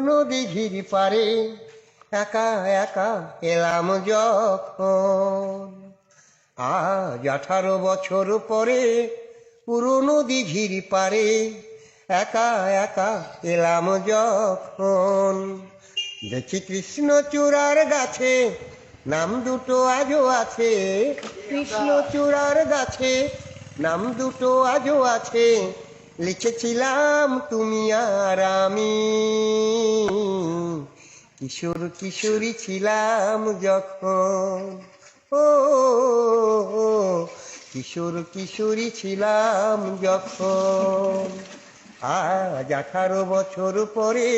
পুরনো দিঘির পারে একা একা এলাম যখন। আজ 18 বছর পরে পুরনো দিঘির পারে একা একা এলাম যখন। দেখি কৃষ্ণচূড়ার গাছে নাম দুটো আজও আছে, কৃষ্ণচূড়ার গাছে নাম দুটো আজও আছে। লিখেছিলাম তুমি আর আমি, কিশোর কিশোরী ছিলাম যখন। ও কিশোর কিশোরী ছিলাম যখন। আজ 18 বছর পরে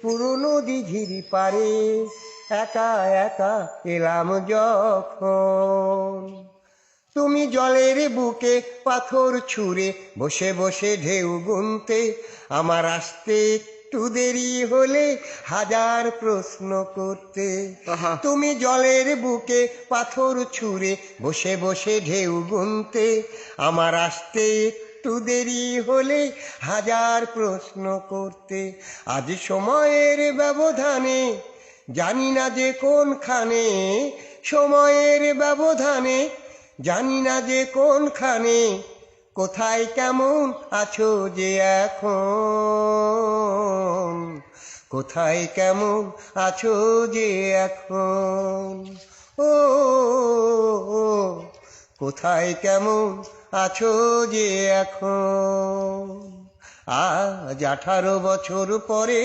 পুরনো দিঘির পারে একা একা এলাম যখন। তুমি জলের বুকে পাথর ছুঁড়ে বসে বসে ঢেউ গুনতে, আমার আসতে একটু দেরি হলে হাজার প্রশ্ন করতে। তুমি জলের বুকে পাথর ছুঁড়ে বসে বসে ঢেউ গুনতে, আমার আসতে একটু দেরি হলে হাজার প্রশ্ন করতে। আজ সময়ের ব্যবধানে জানি না যে কোনখানে, সময়ের ব্যবধানে জানি না যে কোনখানে, কোথায় কেমন আছো যে এখন, কোথায় কেমন আছো যে এখন। ও কোথায় কেমন আছো যে এখন। আজ 18 বছর পরে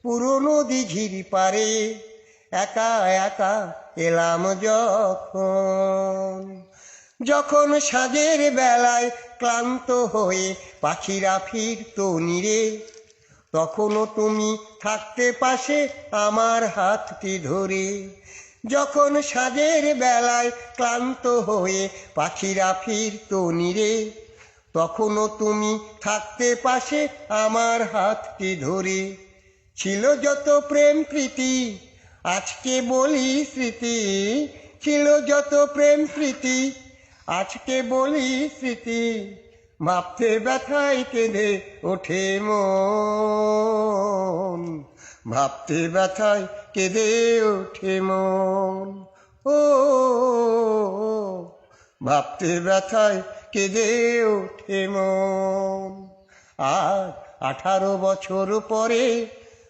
পুরনো দিঘির পারে একা একা এলাম যখন। যখন সাঁঝের বেলায় ক্লান্ত হয়ে পাখিরা ফিরতো নিরে, তখনও তুমি থাকতে পাশে আমার হাতটি ধরে। যখন সাঁঝের বেলায় ক্লান্ত হয়ে পাখিরা ফিরতো নিরে, তখনও তুমি থাকতে পাশে আমার হাতটি ধরে। ছিল যত প্রেম প্রীতি আজকে বলি স্মৃতি, ছিল যত প্রেম প্রীতি আজকে বলি স্মৃতি। ভাবতে ব্যথায় কেঁদে ওঠে মন, ভাবতে ব্যথায় কেঁদে ওঠে মন। ও ভাবতে ব্যথায় কেঁদে ওঠে মন। আজ 18 বছর পরে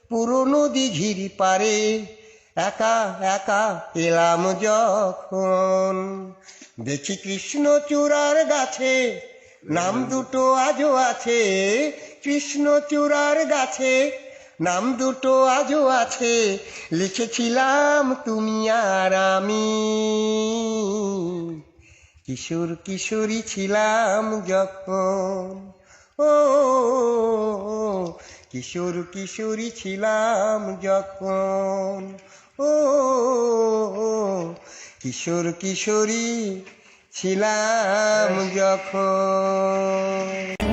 পুরনো দিঘির পারে একা একা এলাম যখন। দেখি কৃষ্ণচূড়ার গাছে নাম দুটো আজও আছে, কৃষ্ণচূড়ার গাছে নাম দুটো আজও আছে। লিখেছিলাম তুমি আর আমি, কিশোর কিশোরী ছিলাম যখন। ও কিশোর কিশোরী ছিলাম যখন। ও কিশোর কিশোরী ছিলাম যখন।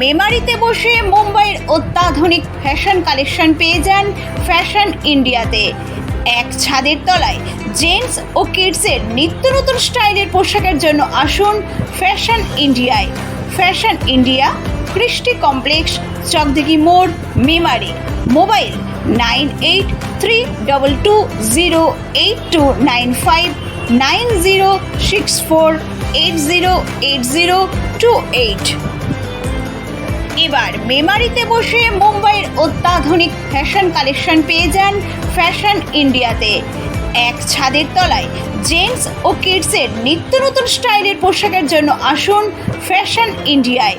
মেমারিতে বসে মুম্বাইয়ের অত্যাধুনিক ফ্যাশন কালেকশন পেয়ে যান ফ্যাশন ইন্ডিয়াতে। এক ছাদের তলায় জেন্টস ও কিডসের নিত্য নতুন স্টাইলের পোশাকের জন্য আসুন ফ্যাশন ইন্ডিয়ায়। ফ্যাশন ইন্ডিয়া, কৃষ্টি কমপ্লেক্স, চকদিঘি মোড়, মেমারি। মোবাইল 9832208295 9064808028। এবার মেমারিতে বসে মুম্বাইয়ের অত্যাধুনিক ফ্যাশন কালেকশন পেয়ে যান ফ্যাশন ইন্ডিয়াতে। এক ছাদের তলায় জেন্টস ও কিডসের নিত্য নতুন স্টাইলের পোশাকের জন্য আসুন ফ্যাশন ইন্ডিয়ায়।